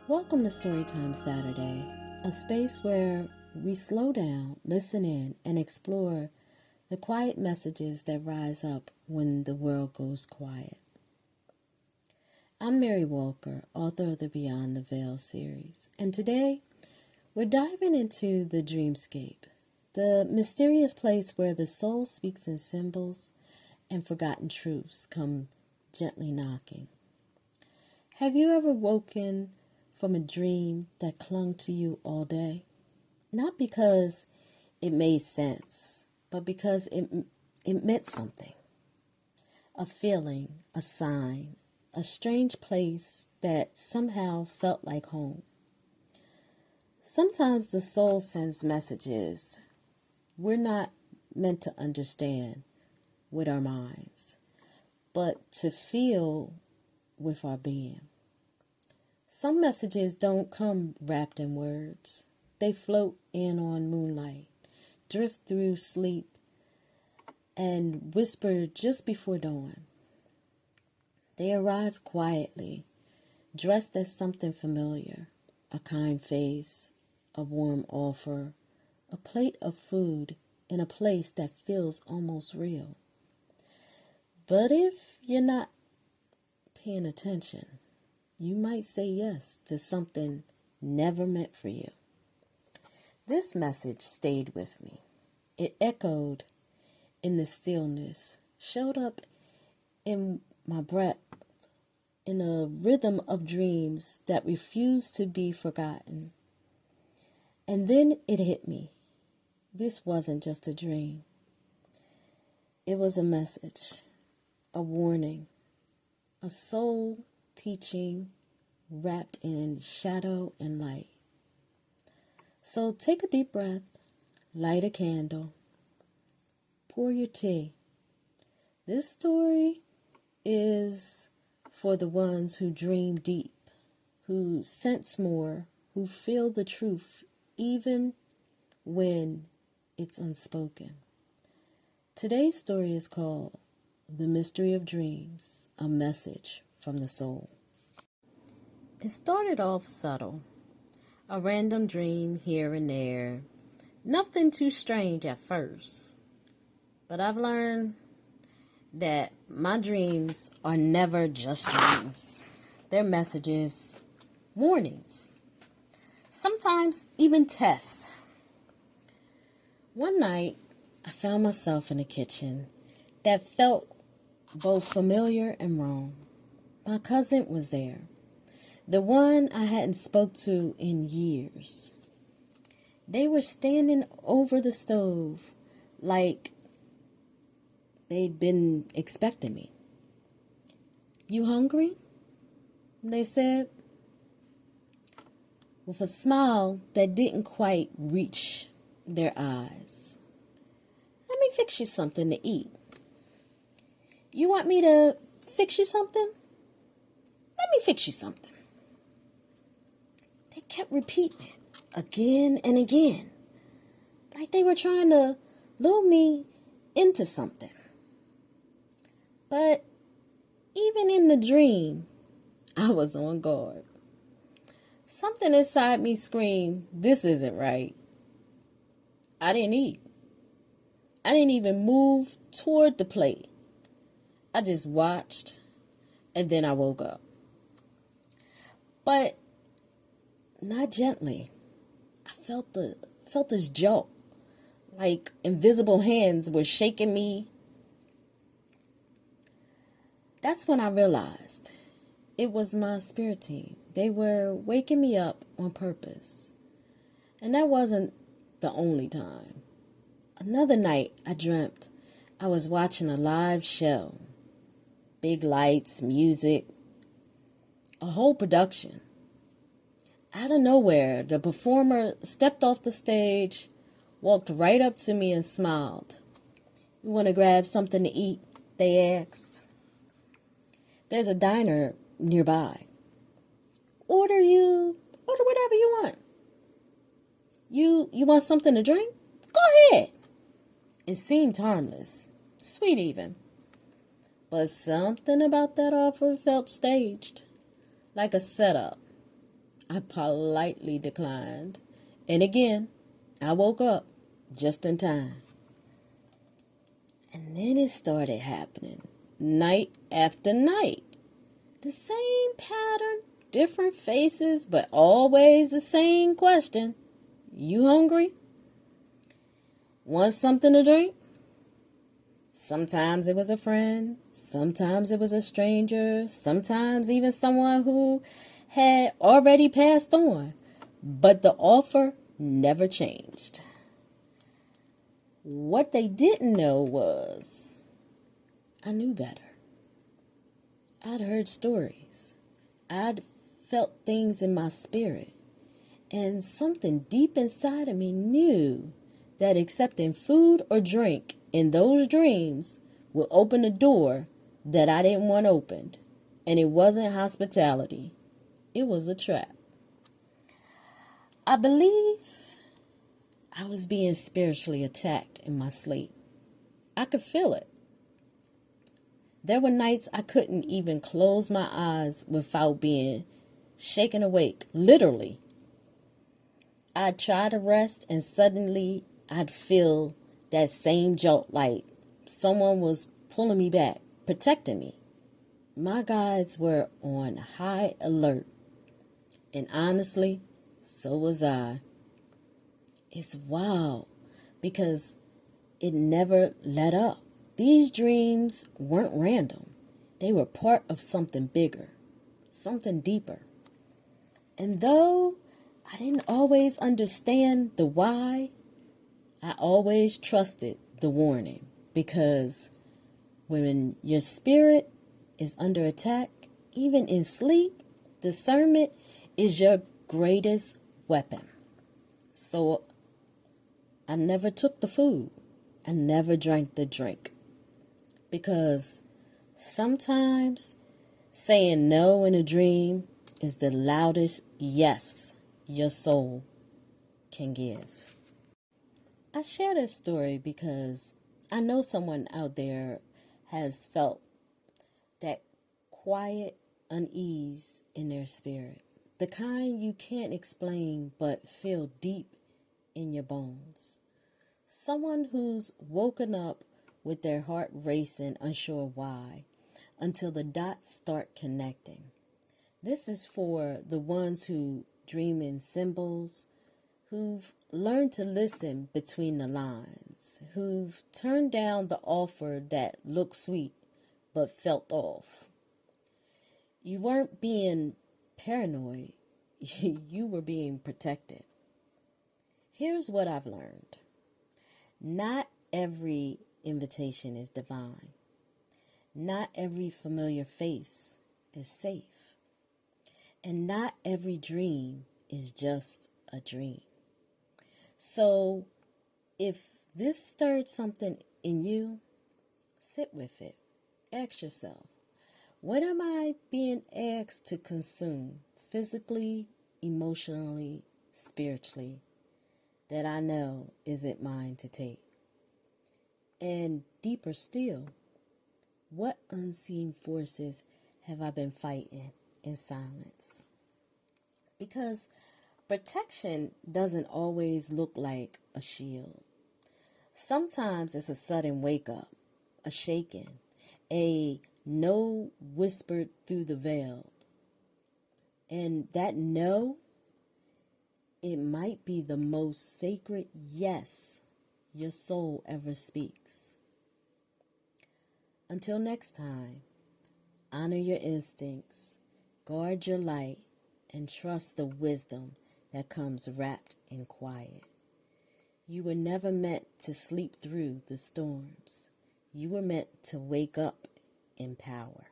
Welcome to Storytime Saturday, a space where we slow down, listen in, and explore the quiet messages that rise up when the world goes quiet. I'm Mary Walker, author of the Beyond the Veil series, and today we're diving into the dreamscape, the mysterious place where the soul speaks in symbols and forgotten truths come gently knocking. Have you ever woken from a dream that clung to you all day? Not because it made sense, but because it meant something. A feeling, a sign, a strange place that somehow felt like home. Sometimes the soul sends messages we're not meant to understand with our minds, but to feel with our being. Some messages don't come wrapped in words. They float in on moonlight, drift through sleep, and whisper just before dawn. They arrive quietly, dressed as something familiar, a kind face, a warm offer, a plate of food in a place that feels almost real. But if you're not paying attention, you might say yes to something never meant for you. This message stayed with me. It echoed in the stillness, showed up in my breath, in a rhythm of dreams that refused to be forgotten. And then it hit me. This wasn't just a dream. It was a message, a warning, a soul teaching wrapped in shadow and light. So take a deep breath, light a candle, pour your tea. This story is for the ones who dream deep, who sense more, who feel the truth even when it's unspoken. Today's story is called The Mystery of Dreams, a Message from the Soul. It started off subtle, a random dream here and there, nothing too strange at first. But I've learned that my dreams are never just dreams. They're messages, warnings, sometimes even tests. One night, I found myself in a kitchen that felt both familiar and wrong. My cousin was there, the one I hadn't spoke to in years. They were standing over the stove like they'd been expecting me. "You hungry?" they said, with a smile that didn't quite reach their eyes. "Let me fix you something to eat." "You want me to fix you something? Let me fix you something." They kept repeating it again and again, like they were trying to lure me into something. But even in the dream, I was on guard. Something inside me screamed, "This isn't right." I didn't eat. I didn't even move toward the plate. I just watched, and then I woke up. But not gently. I felt this jolt, like invisible hands were shaking me. That's when I realized it was my spirit team. They were waking me up on purpose. And that wasn't the only time. Another night I dreamt I was watching a live show. Big lights, music, a whole production. Out of nowhere, the performer stepped off the stage, walked right up to me and smiled. "You want to grab something to eat?" they asked. "There's a diner nearby." Order whatever you want." You want something to drink? Go ahead." It seemed harmless, sweet even. But something about that offer felt staged, like a setup. I politely declined. And again, I woke up just in time. And then it started happening, night after night. The same pattern, different faces, but always the same question. You hungry? Want something to drink? Sometimes it was a friend, sometimes it was a stranger, sometimes even someone who had already passed on. But the offer never changed. What they didn't know was I knew better. I'd heard stories. I'd felt things in my spirit. And something deep inside of me knew that accepting food or drink in those dreams would open a door that I didn't want opened. And it wasn't hospitality. It was a trap. I believe I was being spiritually attacked in my sleep. I could feel it. There were nights I couldn't even close my eyes without being shaken awake, literally. I'd try to rest and suddenly I'd feel that same jolt, like someone was pulling me back, protecting me. My guides were on high alert. And honestly, so was I. It's wild because it never let up. These dreams weren't random. They were part of something bigger, something deeper. And though I didn't always understand the why, I always trusted the warning, because when your spirit is under attack, even in sleep, discernment is your greatest weapon. So I never took the food. I never drank the drink. Because sometimes saying no in a dream is the loudest yes your soul can give. I share this story because I know someone out there has felt that quiet unease in their spirit. The kind you can't explain but feel deep in your bones. Someone who's woken up with their heart racing, unsure why, until the dots start connecting. This is for the ones who dream in symbols, who've learned to listen between the lines, who've turned down the offer that looked sweet but felt off. You weren't being paranoid, you were being protected. Here's what I've learned. Not every invitation is divine. Not every familiar face is safe. And not every dream is just a dream. So if this stirred something in you, sit with it. Ask yourself, what am I being asked to consume physically, emotionally, spiritually, that I know isn't mine to take? And deeper still, what unseen forces have I been fighting in silence? Because protection doesn't always look like a shield. Sometimes it's a sudden wake up, a shaking, a no whispered through the veil. And that no, it might be the most sacred yes your soul ever speaks. Until next time, honor your instincts, guard your light, and trust the wisdom that comes wrapped in quiet. You were never meant to sleep through the storms. You were meant to wake up in power.